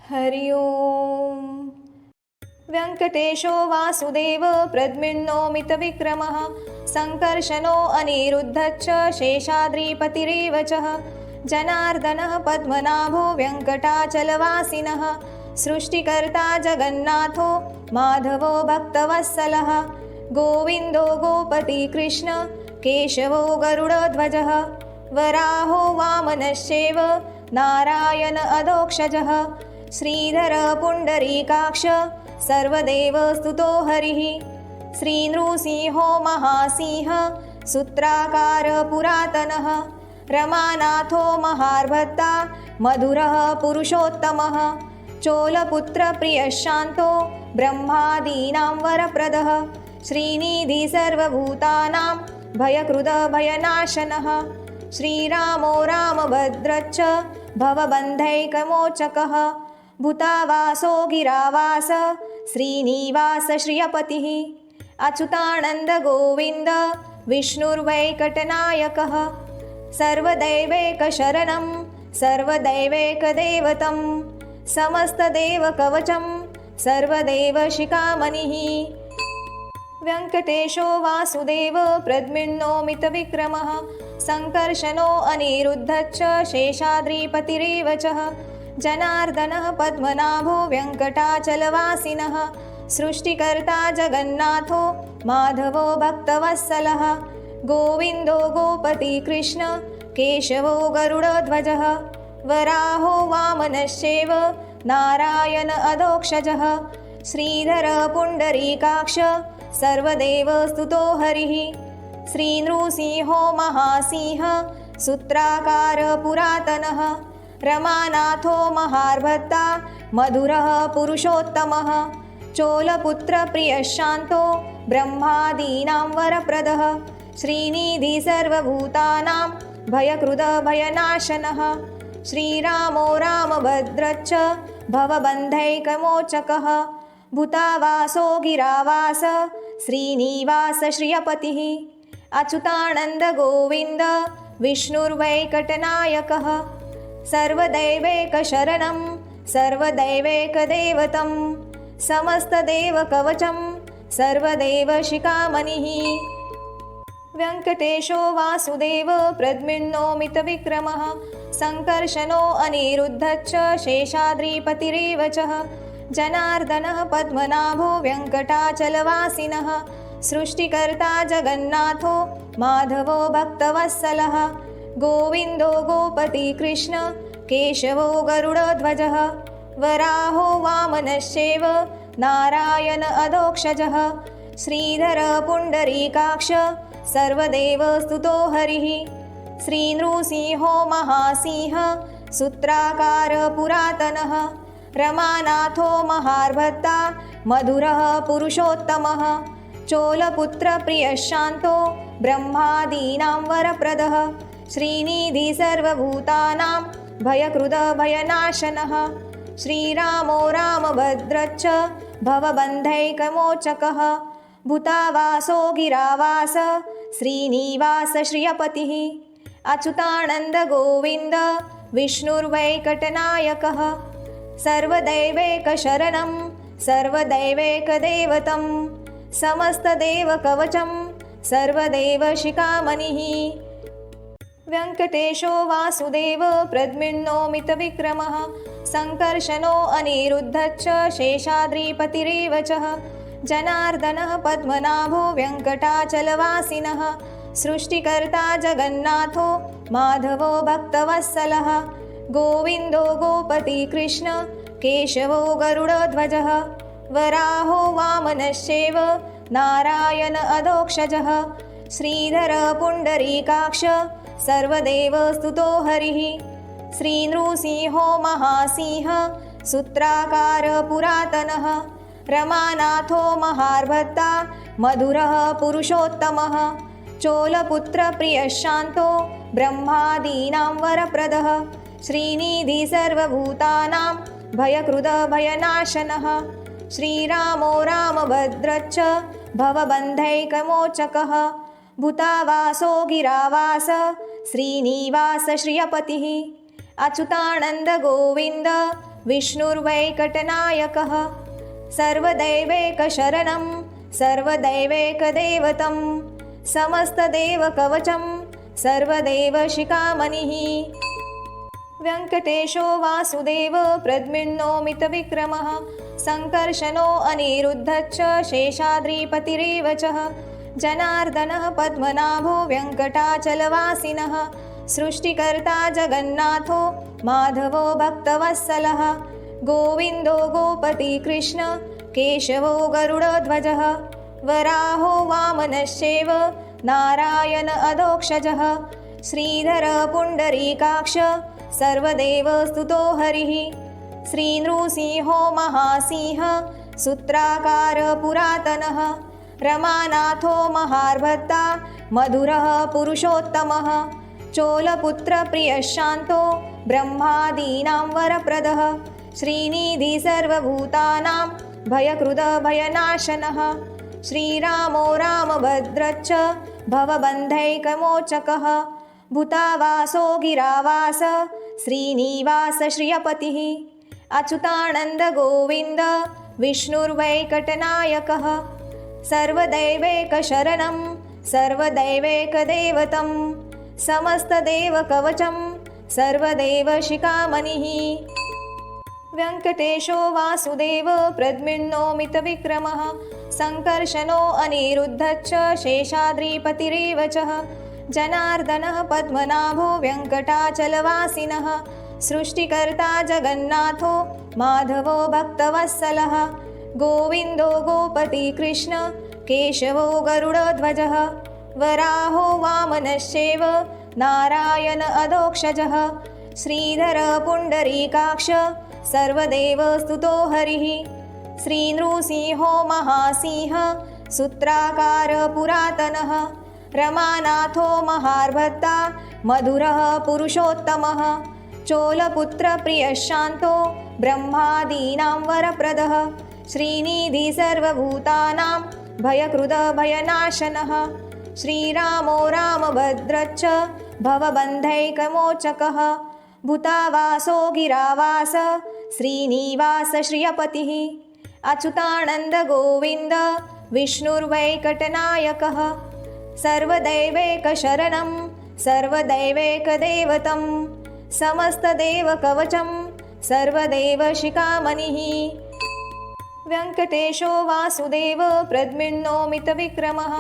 हरि ओं। व्यङ्कटेशो वासुदेव प्रद्युम्नो मितविक्रमः सङ्कर्षणो अनिरुद्धश्च शेषाद्रिपतिरेव च जनार्दनः पद्मनाभो व्यङ्कटाचलवासिनः सृष्टिकर्ता जगन्नाथो माधवो भक्तवत्सलः गोविन्दो गोपति कृष्ण केशवो गरुडध्वजः वराहो वामनश्चैव नारायण अधोक्षजः श्रीधर पुण्डरीकाक्ष सर्वदेव स्तुतो हरिः श्रीनृसिंहो महासिंह सूत्राकार पुरातनः रमानाथो महार्भत्ता मधुरः पुरुषोत्तमः चोलपुत्रप्रियशान्तो ब्रह्मादीनां वरप्रदः श्रीनिधि सर्वभूतानां भयकृद भयनाशनः श्रीरामो रामभद्रश्च भवबन्धैकमोचकः भूतावासो गिरावास श्रीनिवास श्रियपतिः अच्युतानन्द गोविन्द विष्णुर्वैकटनायकः सर्वदैवैकशरणं सर्वदैवैकदैवतं समस्तदेवकवचं सर्वदेवशिखामणिः व्यङ्कटेशो वासुदेव प्रद्युम्नो मितविक्रमः सङ्कर्षणो अनिरुद्धश्च शेषाद्रिपतिरेव च जनार्दनः पद्मनाभो व्यङ्कटाचलवासिनः सृष्टिकर्ता जगन्नाथो माधवो भक्तवत्सलः गोविन्दो गोपति कृष्ण केशवो गरुडध्वजः वराहो वामनश्चैव नारायण अधोक्षजः श्रीधर पुण्डरीकाक्ष सर्वदेव स्तुतो हरिः श्रीनृसिंहो महासिंह सूत्राकार पुरातनः रमानाथो महार्भत्ता मधुरः पुरुषोत्तमः चोलपुत्रप्रियशान्तो ब्रह्मादीनां वरप्रदः श्रीनिधि सर्वभूतानां भयकृद भयनाशनः श्रीरामो रामभद्रश्च भवबन्धैकमोचकः भूतावासो गिरावास श्रीनिवास श्रियपतिः अच्युतानन्द गोविन्द विष्णुर्वैकटनायकः सर्वदैवैकशरणं सर्वदैवैकदैवतं समस्तदेवकवचं सर्वदेवशिखामणिः व्यङ्कटेशो वासुदेव प्रद्युम्नो मितविक्रमः सङ्कर्षणो अनिरुद्धश्च शेषाद्रिपतिरेव च जनार्दनः पद्मनाभो व्यङ्कटाचलवासिनः सृष्टिकर्ता जगन्नाथो माधवो भक्तवत्सलः गोविन्दो गोपति कृष्ण केशवो गरुडध्वजः वराहो वामनश्चैव नारायण अधोक्षजः श्रीधर पुण्डरीकाक्ष सर्वदेव स्तुतो हरिः श्रीनृसिंहो महासिंह सूत्राकार पुरातनः रमानाथो महार्भत्ता मधुरः पुरुषोत्तमः चोलपुत्रप्रियशान्तो ब्रह्मादीनां वरप्रदः श्रीनिधि सर्वभूतानां भयकृद भयनाशनः श्रीरामो रामभद्रश्च भवबन्धैकमोचकः भूतावासो गिरावास श्रीनिवास श्रियपतिः अच्युतानन्द गोविन्द विष्णुर्वैकटनायकः सर्वदैवैकशरणं सर्वदैवैकदैवतं समस्तदेवकवचं सर्वदेवशिखामणिः व्यङ्कटेशो वासुदेव प्रद्युम्नो मितविक्रमः सङ्कर्षणो अनिरुद्धश्च शेषाद्रिपतिरेव च जनार्दनः पद्मनाभो व्यङ्कटाचलवासिनः सृष्टिकर्ता जगन्नाथो माधवो भक्तवत्सलः गोविन्दो गोपति कृष्ण केशवो गरुडध्वजः वराहो वामनश्चैव नारायण अधोक्षजः श्रीधर पुण्डरीकाक्ष सर्वदेव स्तुतो हरिः श्रीनृसिंहो महासिंह सूत्राकार पुरातनः रमानाथो महार्भत्ता मधुरः पुरुषोत्तमः चोलपुत्रप्रियशान्तो ब्रह्मादीनां वरप्रदः श्रीनिधि सर्वभूतानां भयकृद भयनाशनः श्रीरामो रामभद्रश्च भवबन्धैकमोचकः भूतावासो गिरावास श्रीनिवास श्रियपतिः अच्युतानन्द गोविन्द विष्णुर्वैकटनायकः सर्वदैवैकशरणं सर्वदैवैकदैवतं समस्तदेवकवचं सर्वदेवशिखामणिः व्यङ्कटेशो वासुदेव प्रद्युम्नोऽमितविक्रमः सङ्कर्षणो अनिरुद्धश्च शेषाद्रिपतिरेव च जनार्दनः पद्मनाभो वेङ्कटाचलवासिनः सृष्टिकर्ता जगन्नाथो माधवो भक्तवत्सलः गोविन्दो गोपति कृष्ण केशवो गरुडध्वजः वराहो वामनश्चैव नारायण अधोक्षजः श्रीधर पुण्डरीकाक्ष सर्वदेवस्तुतो हरिः श्रीनृसिंहो महासिंह सूत्राकार पुरातनः रमानाथो महार्भत्ता मधुरः पुरुषोत्तमः चोलपुत्रप्रियशान्तो ब्रह्मादीनां वरप्रदः श्रीनिधि सर्वभूतानां भयकृदभयनाशनः श्रीरामो रामभद्रश्च भवबन्धैकमोचकः भूतावासो गिरावास श्रीनिवास श्रियपतिः अच्युतानन्दगोविन्द विष्णुर्वैकटनायकः सर्वदैवैकशरणं सर्वदैवैकदैवतं समस्तदेवकवचं सर्वदेवशिखामणिः व्यङ्कटेशो वासुदेव प्रद्युम्नोऽमितविक्रमः सङ्कर्षणो अनिरुद्धश्च शेषाद्रिपतिरेव च जनार्दनः पद्मनाभो वेङ्कटाचलवासिनः सृष्टिकर्ता जगन्नाथो माधवो भक्तवत्सलः गोविन्दो गोपति कृष्ण केशवो गरुडध्वजः वराहो वामनश्चैव नारायण अधोक्षजः श्रीधर पुण्डरीकाक्ष सर्वदेवस्तुतो हरिः श्रीनृसिंहो महासिंह सूत्राकार पुरातनः रमानाथो महार्भत्ता मधुरः पुरुषोत्तमः चोलपुत्रप्रियशान्तो ब्रह्मादीनां वरप्रदः श्रीनिधि सर्वभूतानां भयकृदभयनाशनः श्रीरामो रामभद्रश्च भवबन्धैकमोचकः भूतावासो गिरावास श्रीनिवास श्रियपतिः अच्युतानन्दगोविन्द विष्णुर्वैकटनायकः सर्वदैवैकशरणं सर्वदैवैकदैवतं समस्तदेवकवचं सर्वदेवशिखामणिः व्यङ्कटेशो वासुदेव प्रद्युम्नोऽमितविक्रमः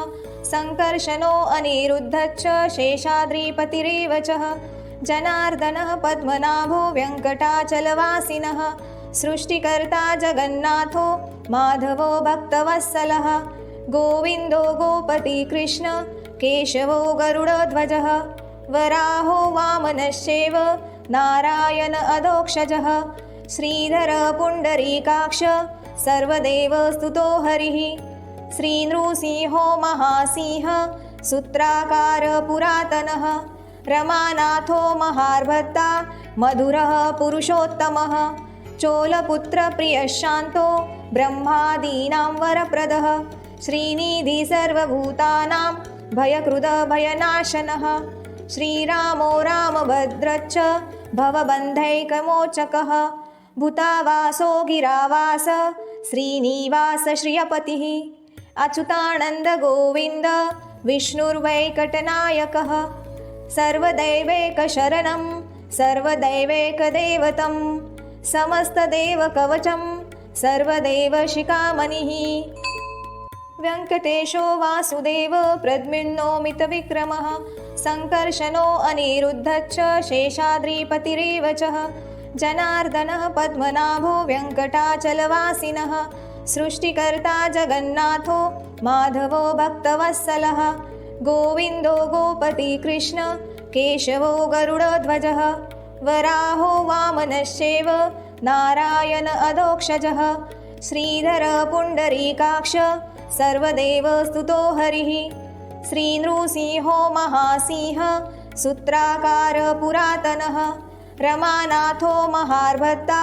सङ्कर्षणो अनिरुद्धश्च शेषाद्रिपतिरेव च जनार्दनः पद्मनाभो वेङ्कटाचलवासिनः सृष्टिकर्ता जगन्नाथो माधवो भक्तवत्सलः गोविन्दो गोपति कृष्ण केशवो गरुडध्वजः वराहो वामनश्चैव नारायण अधोक्षजः श्रीधर पुण्डरीकाक्ष सर्वदेवस्तुतो हरिः श्रीनृसिंहो महासिंह सूत्राकार पुरातनः रमानाथो महार्भत्ता मधुरः पुरुषोत्तमः चोलपुत्रप्रियशान्तो ब्रह्मादीनां वरप्रदः श्रीनिधि सर्वभूतानां भयकृदभयनाशनः श्रीरामो रामभद्रश्च भवबन्धैकमोचकः भूतावासो गिरावास श्रीनिवास श्रियपतिः अच्युतानन्दगोविन्द विष्णुर्वैकटनायकः सर्वदैवैकशरणं सर्वदैवैकदैवतं समस्तदेवकवचं सर्वदेवशिखामणिः व्यङ्कटेशो वासुदेव प्रद्युम्नोऽमितविक्रमः सङ्कर्षणो अनिरुद्धश्च शेषाद्रिपतिरेव च जनार्दनः पद्मनाभो वेङ्कटाचलवासिनः सृष्टिकर्ता जगन्नाथो माधवो भक्तवत्सलः गोविन्दो गोपति कृष्ण केशवो गरुडध्वजः वराहो वामनश्चैव नारायण अधोक्षजः श्रीधर पुण्डरीकाक्ष सर्वदेवस्तुतो हरिः श्रीनृसिंहो महासिंह सूत्राकार पुरातनः रमानाथो महार्भत्ता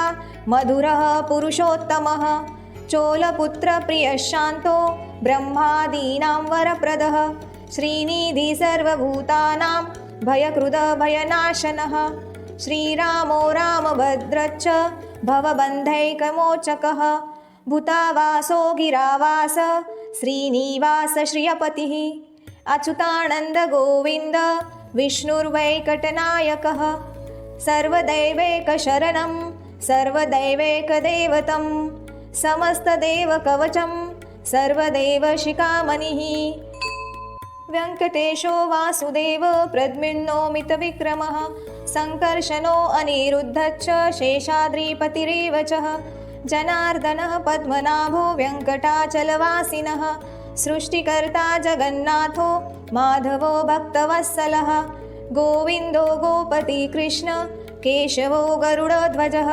मधुरः पुरुषोत्तमः चोलपुत्रप्रियशान्तो ब्रह्मादीनां वरप्रदः श्रीनिधि सर्वभूतानां भयकृदभयनाशनः श्रीरामो रामभद्रश्च भवबन्धैकमोचकः भूतावासो गिरावास श्रीनिवास श्रियपतिः अच्युतानन्दगोविन्द विष्णुर्वैकटनायकः सर्वदैवैकशरणं सर्वदैवैकदैवतं समस्तदेवकवचं सर्वदेवशिखामणिः वेङ्कटेशो वासुदेव प्रद्युम्नो मितविक्रमः सङ्कर्षणो अनिरुद्धश्च शेषाद्रिपतिरेव च जनार्दनः पद्मनाभो वेङ्कटाचलवासिनः सृष्टिकर्ता जगन्नाथो माधवो भक्तवत्सलः गोविन्दो गोपति कृष्ण केशवो गरुडध्वजः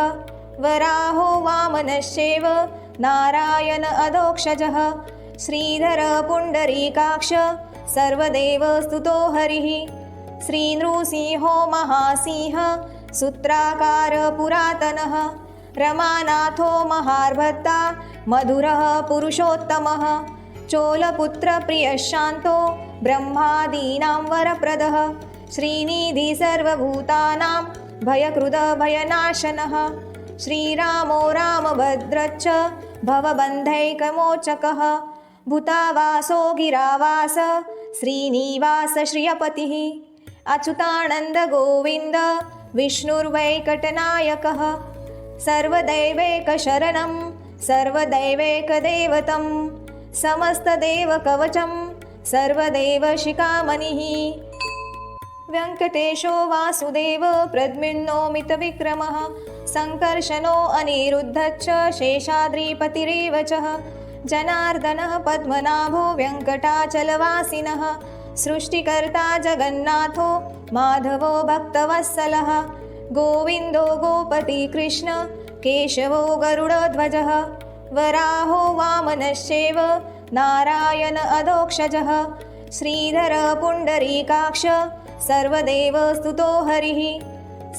वराहो वामनश्चैव नारायण अधोक्षजः श्रीधर पुण्डरीकाक्ष सर्वदेवस्तुतो हरिः श्रीनृसिंहो महासिंह सूत्राकार पुरातनः रमानाथो महार्भत्ता मधुरः पुरुषोत्तमः चोलपुत्रप्रियशान्तो ब्रह्मादीनां वरप्रदः श्रीनिधि सर्वभूतानां भयकृदभयनाशनः श्रीरामो रामभद्रश्च भवबन्धैकमोचकः भूतावासो गिरावास श्रीनिवास श्रियपतिः अच्युतानन्दगोविन्द विष्णुर्वैकटनायकः सर्वदैवैकशरणं सर्वदैवैकदैवतं समस्तदेवकवचं सर्वदेवशिखामणिः वेङ्कटेशो वासुदेव प्रद्युम्नो मितविक्रमः सङ्कर्षणो अनिरुद्धश्च शेषाद्रिपतिरेव च जनार्दनः पद्मनाभो वेङ्कटाचलवासिनः सृष्टिकर्ता जगन्नाथो माधवो भक्तवत्सलः गोविन्दो गोपति कृष्ण केशवो गरुडध्वजः वराहो वामनश्चैव नारायण अधोक्षजः श्रीधर पुण्डरीकाक्ष सर्वदेवस्तुतो हरिः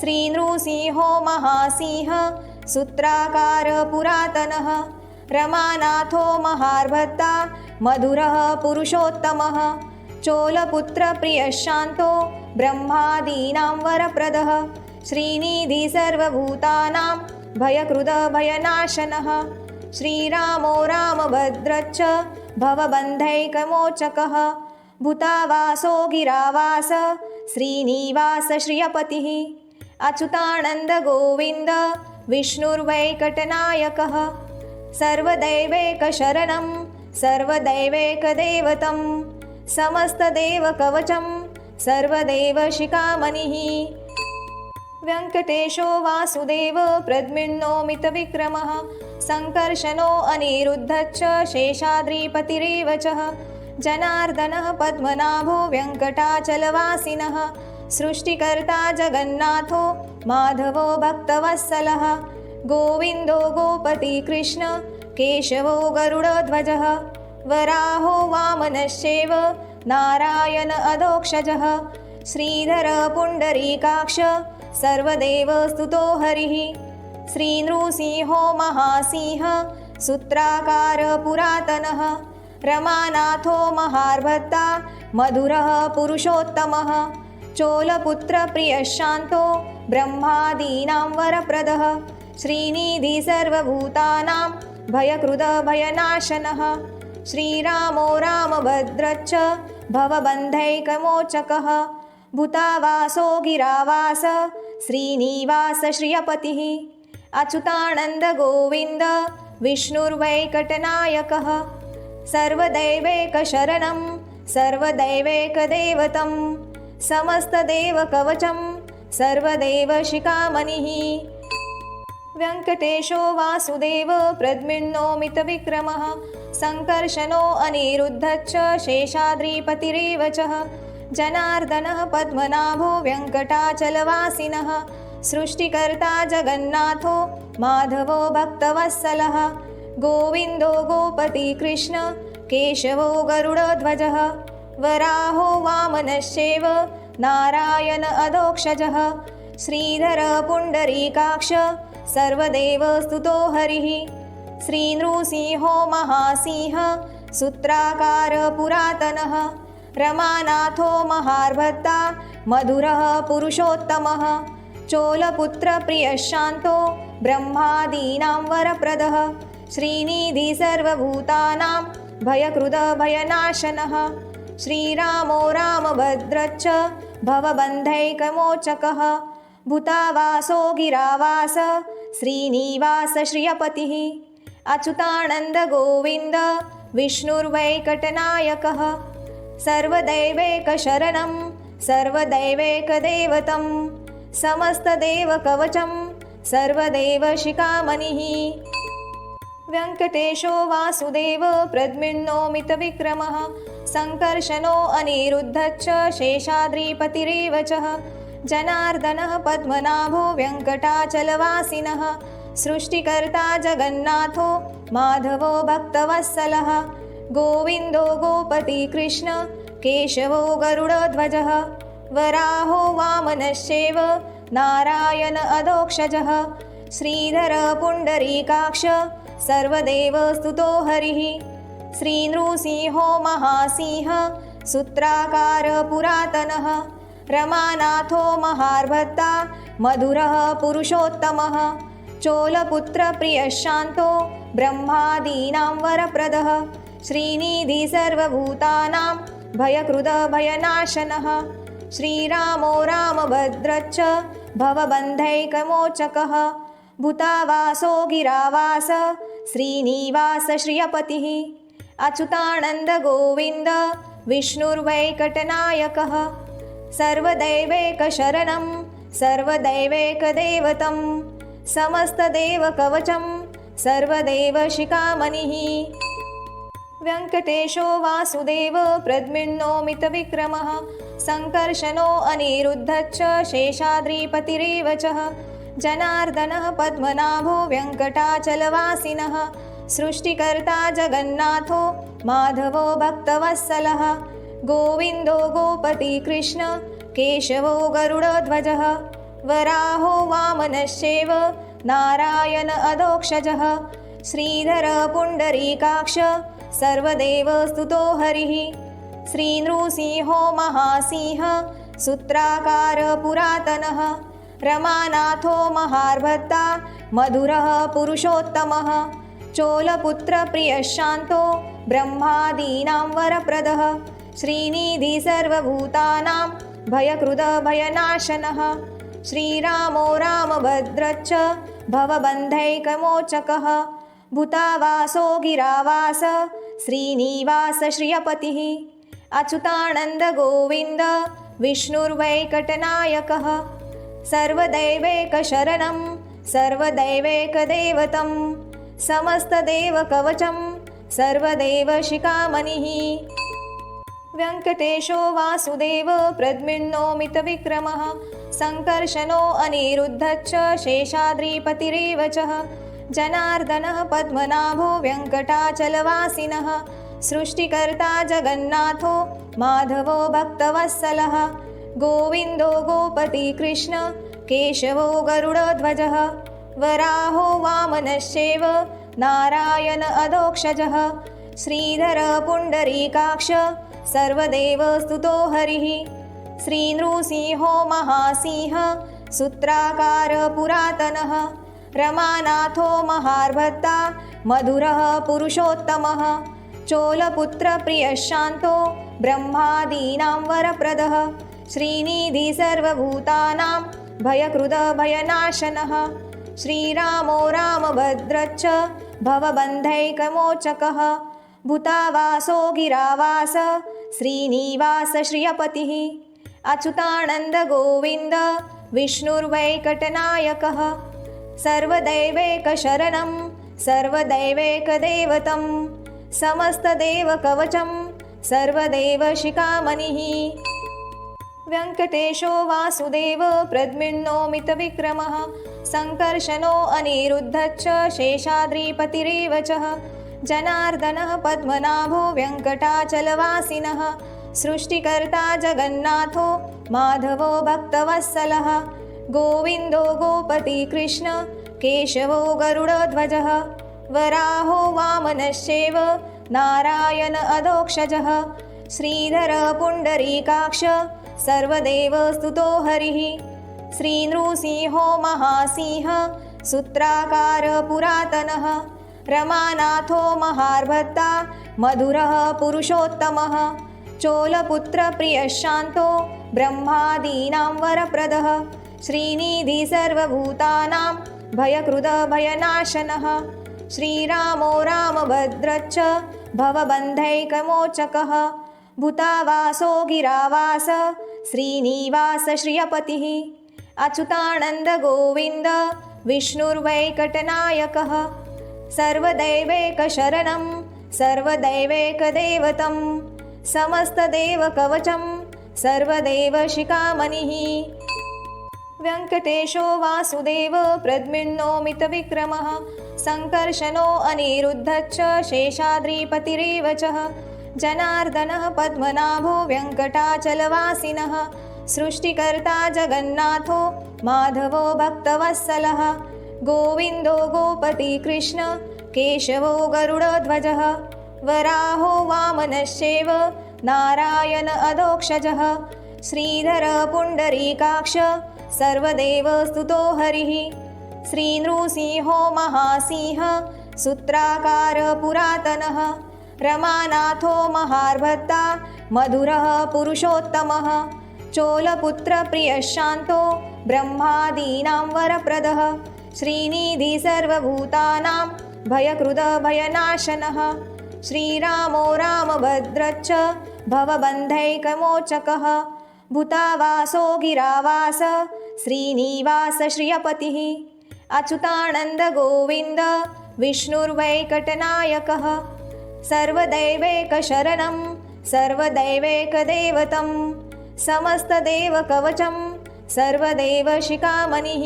श्रीनृसिंहो महासिंह सूत्राकार पुरातनः रमानाथो महार्भत्ता मधुरः पुरुषोत्तमः चोलपुत्रप्रियशान्तो ब्रह्मादीनां वरप्रदः श्रीनिधि सर्वभूतानां भयकृदभयनाशनः श्रीरामो रामभद्रश्च भवबन्धैकमोचकः भूतावासो गिरावास श्रीनिवास श्रियपतिः अच्युतानन्दगोविन्द विष्णुर्वैकटनायकः सर्वदैवैकशरणं सर्वदैवैकदैवतं समस्तदेवकवचं सर्वदेवशिखामणिः वेङ्कटेशो वासुदेव प्रद्युम्नो मितविक्रमः सङ्कर्षणो अनिरुद्धश्च शेषाद्रिपतिरेव च जनार्दनः पद्मनाभो वेङ्कटाचलवासिनः सृष्टिकर्ता जगन्नाथो माधवो भक्तवत्सलः गोविन्दो गोपति कृष्ण केशवो गरुडध्वजः वराहो वामनश्चैव नारायण अधोक्षजः श्रीधर पुण्डरीकाक्ष सर्वदेवस्तुतो हरिः श्रीनृसिंहो महासिंह सूत्राकार पुरातनः रमानाथो महार्भत्ता मधुरः पुरुषोत्तमः चोलपुत्रप्रियशान्तो ब्रह्मादीनां वरप्रदः श्रीनिधि सर्वभूतानां भयकृदभयनाशनः श्रीरामो रामभद्रश्च भवबन्धैकमोचकः भूतावासो गिरावास श्रीनिवास श्रियपतिः अच्युतानन्दगोविन्द विष्णुर्वैकटनायकः सर्वदैवैकशरणं सर्वदैवैकदैवतं समस्तदेवकवचं सर्वदेवशिखामणिः वेङ्कटेशो वासुदेव प्रद्युम्नो मितविक्रमः सङ्कर्षणो अनिरुद्धश्च शेषाद्रिपतिरेव च जनार्दनः पद्मनाभो वेङ्कटाचलवासिनः सृष्टिकर्ता जगन्नाथो माधवो भक्तवत्सलः गोविन्दो गोपति कृष्ण केशवो गरुडध्वजः वराहो वामनश्चैव नारायण अधोक्षजः श्रीधर पुण्डरीकाक्ष सर्वदेवस्तुतो हरिः श्रीनृसिंहो महासिंह सूत्राकार पुरातनः रमानाथो महार्भत्ता मधुरः पुरुषोत्तमः चोलपुत्रप्रियः शान्तो ब्रह्मादीनां वरप्रदः श्रीनिधि सर्वभूतानां भयकृदभयनाशनः श्रीरामो रामभद्रश्च भवबन्धैकमोचकः भूतावासो गिरावास श्रीनिवास श्रियपतिः अच्युतानन्दगोविन्द विष्णुर्वैकटनायकः सर्वदैवैकशरणं सर्वदैवैकदैवतं समस्तदेवकवचं सर्वदेवशिखामणिः वेङ्कटेशो वासुदेव प्रद्युम्नो मितविक्रमः सङ्कर्षणो अनिरुद्धश्च शेषाद्रिपतिरेव च जनार्दनः पद्मनाभो वेङ्कटाचलवासिनः सृष्टिकर्ता जगन्नाथो माधवो भक्तवत्सलः गोविन्दो गोपतिकृष्ण केशवो गरुडध्वजः वराहो वामनश्चैव नारायण अधोक्षजः श्रीधर पुण्डरीकाक्ष सर्वदेवस्तुतो हरिः श्रीनृसिंहो महासिंह सूत्राकार पुरातनः रमानाथो महार्भत्ता मधुरः पुरुषोत्तमः चोलपुत्रप्रियः शान्तो ब्रह्मादीनां वरप्रदः श्रीनिधि सर्वभूतानां भयकृदभयनाशनः श्रीरामो रामभद्रश्च भवबन्धैकमोचकः भूतावासो गिरावास श्रीनिवास श्रियपतिः अच्युतानन्दगोविन्द विष्णुर्वैकटनायकः सर्वदैवैकशरणं सर्वदैवैकदैवतं समस्तदेवकवचं सर्वदेवशिखामणिः वेङ्कटेशो वासुदेव प्रद्युम्नो मितविक्रमः सङ्कर्षणो अनिरुद्धश्च शेषाद्रिपतिरेव च जनार्दनः पद्मनाभो वेङ्कटाचलवासिनः सृष्टिकर्ता जगन्नाथो माधवो भक्तवत्सलः गोविन्दो गोपतिकृष्ण केशवो गरुडध्वजः वराहो वामनश्चैव नारायण अधोक्षजः श्रीधर पुण्डरीकाक्ष सर्वदेवस्तुतो हरिः श्रीनृसिंहो महासिंह सूत्राकार पुरातनः रमानाथो महार्भत्ता मधुरः पुरुषोत्तमः चोलपुत्रप्रियः शान्तो ब्रह्मादीनां वरप्रदः श्रीनिधि सर्वभूतानां भयकृदभयनाशनः श्रीरामो रामभद्रश्च भवबन्धैकमोचकः भूतावासो गिरावास श्रीनिवास श्रियपतिः अच्युतानन्दगोविन्द विष्णुर्वैकटनायकः सर्वदैवैकशरणं सर्वदैवैकदैवतं समस्तदेवकवचं सर्वदेवशिखामणिः वेङ्कटेशो वासुदेव प्रद्युम्नो मितविक्रमः सङ्कर्षणो अनिरुद्धश्च शेषाद्रिपतिरेव च जनार्दनः पद्मनाभो वेङ्कटाचलवासिनः सृष्टिकर्ता जगन्नाथो माधवो भक्तवत्सलः गोविन्दो गोपतिकृष्ण केशवो गरुडध्वजः वराहो वामनश्चैव नारायण अधोक्षजः श्रीधर पुण्डरीकाक्ष सर्वदेवस्तुतो हरिः श्रीनृसिंहो महासिंह सूत्राकार पुरातनः रमानाथो महार्भत्ता मधुरः पुरुषोत्तमः चोलपुत्रप्रियः शान्तो ब्रह्मादीनां वरप्रदः श्रीनिधि सर्वभूतानां भयकृदभयनाशनः श्रीरामो रामभद्रश्च भवबन्धैकमोचकः भूतावासो गिरावास श्रीनिवास श्रियपतिः अच्युतानन्दगोविन्द विष्णुर्वैकटनायकः सर्वदैवैकशरणं सर्वदैवैकदैवतं समस्तदेवकवचं सर्वदेवशिखामणिः वेङ्कटेशो वासुदेव प्रद्युम्नो मितविक्रमः सङ्कर्षणो अनिरुद्धश्च शेषाद्रिपतिरेव च जनार्दनः पद्मनाभो वेङ्कटाचलवासिनः सृष्टिकर्ता जगन्नाथो माधवो भक्तवत्सलः गोविन्दो गोपतिकृष्ण केशवो गरुडध्वजः वराहो वामनश्चैव नारायण अधोक्षजः श्रीधर पुण्डरीकाक्ष सर्वदेवस्तुतो हरिः श्रीनृसिंहो महासिंह सूत्राकार पुरातनः रमानाथो महार्भत्ता मधुरः पुरुषोत्तमः चोलपुत्रप्रियशान्तो ब्रह्मादीनां वरप्रदः श्रीनिधि सर्वभूतानां भयकृदभयनाशनः श्रीरामो रामभद्रश्च भवबन्धैकमोचकः भूतावासो गिरावास श्रीनिवास श्रियपतिः अच्युतानन्दगोविन्द विष्णुर्वैकटनायकः सर्वदैवैकशरणं सर्वदैवैकदैवतं समस्तदेवकवचं सर्वदेवशिखामणिः वेङ्कटेशो वासुदेव प्रद्युम्नो मितविक्रमः सङ्कर्षणो अनिरुद्धश्च शेषाद्रिपतिरेव च जनार्दनः पद्मनाभो वेङ्कटाचलवासिनः सृष्टिकर्ता जगन्नाथो माधवो भक्तवत्सलः गोविन्दो गोपतिकृष्ण केशवो गरुडध्वजः वराहो वामनश्चैव नारायण अधोक्षजः श्रीधर पुण्डरीकाक्ष सर्वदेवस्तुतो हरिः श्रीनृसिंहो महासिंह सूत्राकार पुरातनः रमानाथो महार्भत्ता मधुरः पुरुषोत्तमः चोलपुत्रप्रियशान्तो ब्रह्मादीनां वरप्रदः श्रीनिधि सर्वभूतानां भयकृदभयनाशनः श्रीरामो रामभद्रश्च भवबन्धैकमोचकः भूतावासो गिरावास श्रीनिवास श्रियपतिः अच्युतानन्दगोविन्द विष्णुर्वैकटनायकः सर्वदैवैकशरणं सर्वदैवैकदैवतं समस्तदेवकवचं सर्वदेवशिखामणिः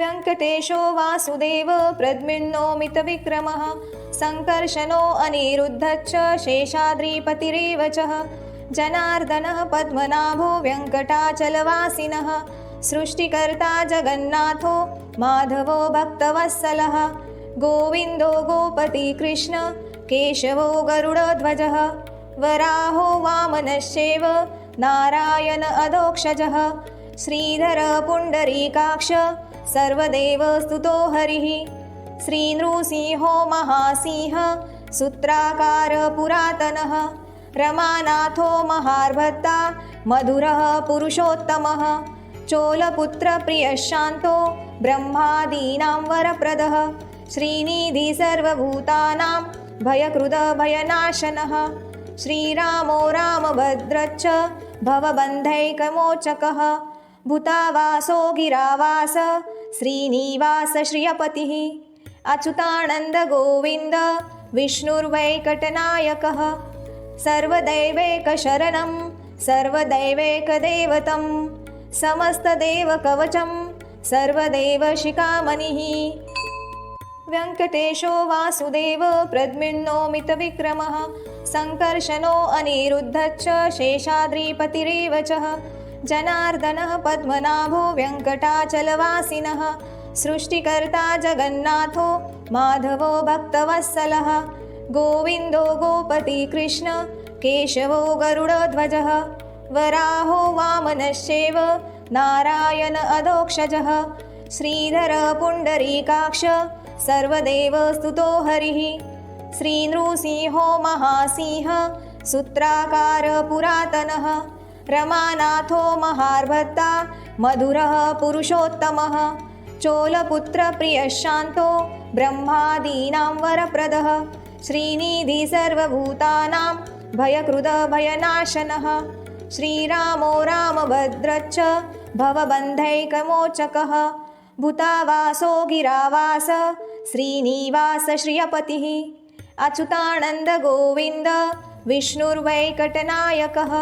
वेङ्कटेशो वासुदेव प्रद्युम्नो मितविक्रमः सङ्कर्षणो अनिरुद्धश्च शेषाद्रिपतिरेव च जनार्दनः पद्मनाभो वेङ्कटाचलवासिनः सृष्टिकर्ता जगन्नाथो माधवो भक्तवत्सलः गोविन्दो गोपतिकृष्ण केशवो गरुडध्वजः वराहो वामनश्चैव नारायण अधोक्षजः श्रीधर पुण्डरीकाक्ष सर्वदेवस्तुतो हरिः श्रीनृसिंहो महासिंह सूत्राकार पुरातनः रमानाथो महार्भत्ता मधुरः पुरुषोत्तमः चोलपुत्रप्रियशान्तो ब्रह्मादीनां वरप्रदः श्रीनिधि सर्वभूतानां भयकृदभयनाशनः श्रीरामो रामभद्रश्च भवबन्धैकमोचकः भूतावासो गिरावास श्रीनिवास श्रियपतिः अच्युतानन्दगोविन्द विष्णुर्वैकटनायकः सर्वदैवैकशरणं सर्वदैवैकदैवतं समस्तदेवकवचं सर्वदेवशिखामणिः वेङ्कटेशो वासुदेव प्रद्युम्नो मितविक्रमः सङ्कर्षणो अनिरुद्धश्च शेषाद्रिपतिरेव च जनार्दनः पद्मनाभो वेङ्कटाचलवासिनः सृष्टिकर्ता जगन्नाथो माधवो भक्तवत्सलः गोविन्दो गोपतिकृष्ण केशवो गरुडध्वजः वराहो वामनश्चैव नारायण अधोक्षजः श्रीधर पुण्डरीकाक्ष सर्वदेवस्तुतो हरिः श्रीनृसिंहो महासिंह सूत्राकार पुरातनः रमानाथो महार्भत्ता मधुरः पुरुषोत्तमः चोलपुत्रप्रियशान्तो ब्रह्मादीनां वरप्रदः श्रीनिधि सर्वभूतानां भयकृदभयनाशनः श्रीरामो रामभद्रश्च भवबन्धैकमोचकः भूतावासो गिरावास श्रीनिवास श्रियपतिः अच्युतानन्दगोविन्द विष्णुर्वैकटनायकः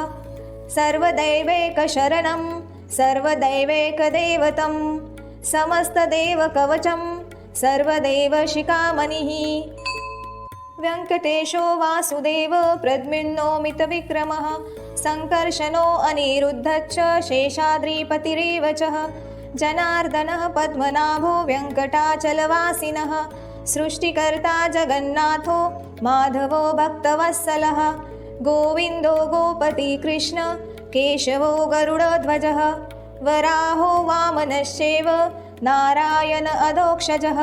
सर्वदैवैकशरणं सर्वदैवैकदैवतं समस्तदेवकवचं सर्वदेवशिखामणिः वेङ्कटेशो वासुदेव प्रद्युम्नो मितविक्रमः सङ्कर्षणो अनिरुद्धश्च शेषाद्रिपतिरेव च जनार्दनः पद्मनाभो वेङ्कटाचलवासिनः सृष्टिकर्ता जगन्नाथो माधवो भक्तवत्सलः गोविन्दो गोपतिकृष्ण केशवो गरुडध्वजः वराहो वामनश्चैव नारायण अधोक्षजः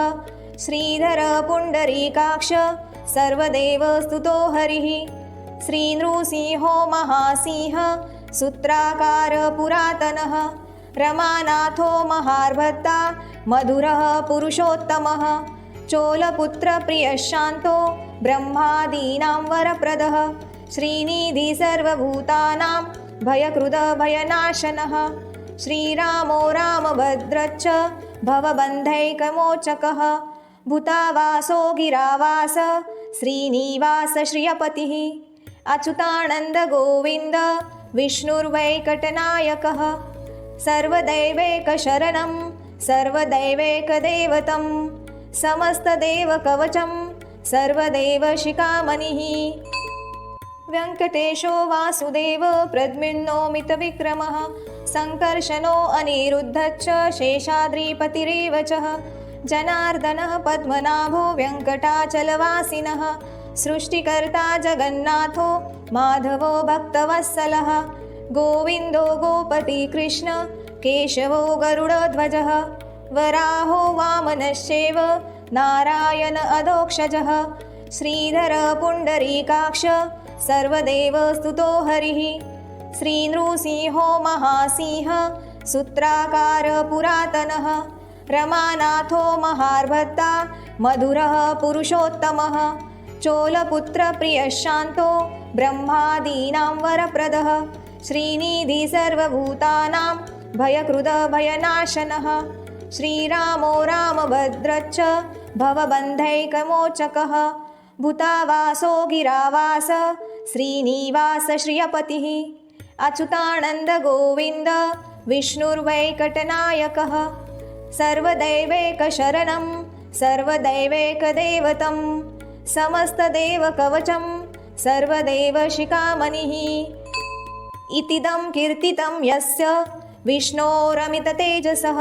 श्रीधर पुण्डरीकाक्ष सर्वदेवस्तुतो हरिः श्रीनृसिंहो महासिंह सूत्राकार पुरातनः रमानाथो महार्भत्ता मधुरः पुरुषोत्तमः चोलपुत्रप्रियशान्तो ब्रह्मादीनां वरप्रदः श्रीनिधि सर्वभूतानां भयकृदभयनाशनः श्रीरामो रामभद्रश्च भवबन्धैकमोचकः भूतावासो गिरावास श्रीनिवास श्रियपतिः अच्युतानन्द गोविन्द विष्णुर्वैकटनायकः सर्वदैवैकशरणं सर्वदैवैकदैवतं समस्तदेवकवचं सर्वदेवशिखामणिः वेङ्कटेशो वासुदेव प्रद्युम्नोऽमितविक्रमः सङ्कर्षणो अनिरुद्धश्च शेषाद्रिपतिरेव च जनार्दनः पद्मनाभो वेङ्कटाचलवासिनः सृष्टिकर्ता जगन्नाथो माधवो भक्तवत्सलः गोविन्दो गोपतिकृष्ण केशवो गरुडध्वजः वराहो वामनश्चैव नारायण अधोक्षजः श्रीधर पुण्डरीकाक्ष सर्वदेवस्तुतो हरिः श्रीनृसिंहो महासिंह सूत्राकार पुरातनः रमानाथो महार्भत्ता मधुरः पुरुषोत्तमः चोलपुत्रप्रियशान्तो ब्रह्मादीनां वरप्रदः श्रीनिधि सर्वभूतानां भयकृदभयनाशनः श्रीरामो रामभद्रश्च भवबन्धैकमोचकः भूतावासो गिरावास श्रीनिवास श्रियपतिः अच्युतानन्द गोविन्द विष्णुर्वैकटनायकः सर्वदैवैकशरणं सर्वदैवैकदैवतं समस्तदेवकवचं सर्वदेवशिखामणिः इतिदं कीर्तितं यस्य विष्णोरमिततेजसः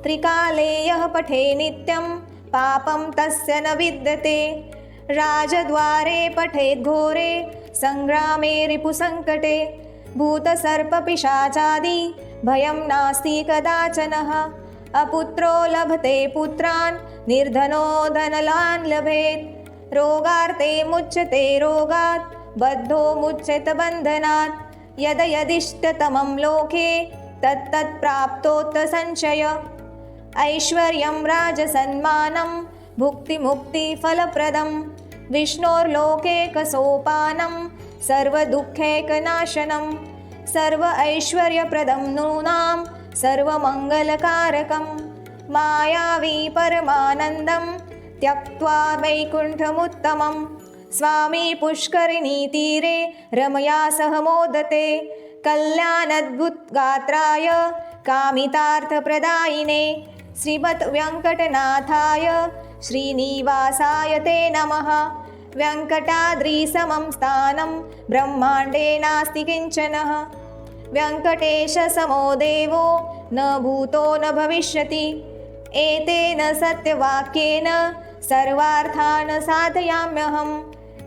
त्रिकाले यः पठे नित्यं पापं तस्य न विद्यते राजद्वारे पठेद्घोरे सङ्ग्रामे रिपुसङ्कटे भूतसर्पपिशाचादि भयं नास्ति कदाचनः अपुत्रो लभते पुत्रान् निर्धनो धनलान् लभेत् रोगार्ते मुच्यते रोगात् बद्धो मुच्यत बन्धनात् यद यदिष्टतमं लोके तत्तत् प्राप्तोऽत्र संशय ऐश्वर्यं राजसन्मानं भुक्तिमुक्तिफलप्रदं विष्णोर्लोकैकसोपानं सर्वदुःखैकनाशनं सर्व ऐश्वर्यप्रदं नूनां सर्वमङ्गलकारकं मायावी परमानन्दं त्यक्त्वा वैकुण्ठमुत्तमं स्वामी पुष्करिणीतीरे रमया सह मोदते कल्याणाद्भुतगात्राय कामितार्थप्रदायिने श्रीमद्वेङ्कटनाथाय श्रीनिवासाय ते नमः वेङ्कटाद्रिसमं स्थानं ब्रह्माण्डे नास्ति किञ्चनः वेङ्कटेशसमो देवो न भूतो न भविष्यति एतेन सत्यवाक्येन सर्वार्थान् साधयाम्यहम्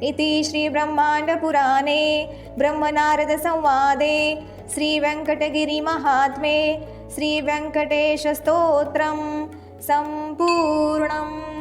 इति श्रीब्रह्माण्डपुराणे ब्रह्मनारदसंवादे श्रीवेङ्कटगिरिमहात्म्ये श्रीवेङ्कटेशस्तोत्रं सम्पूर्णम्।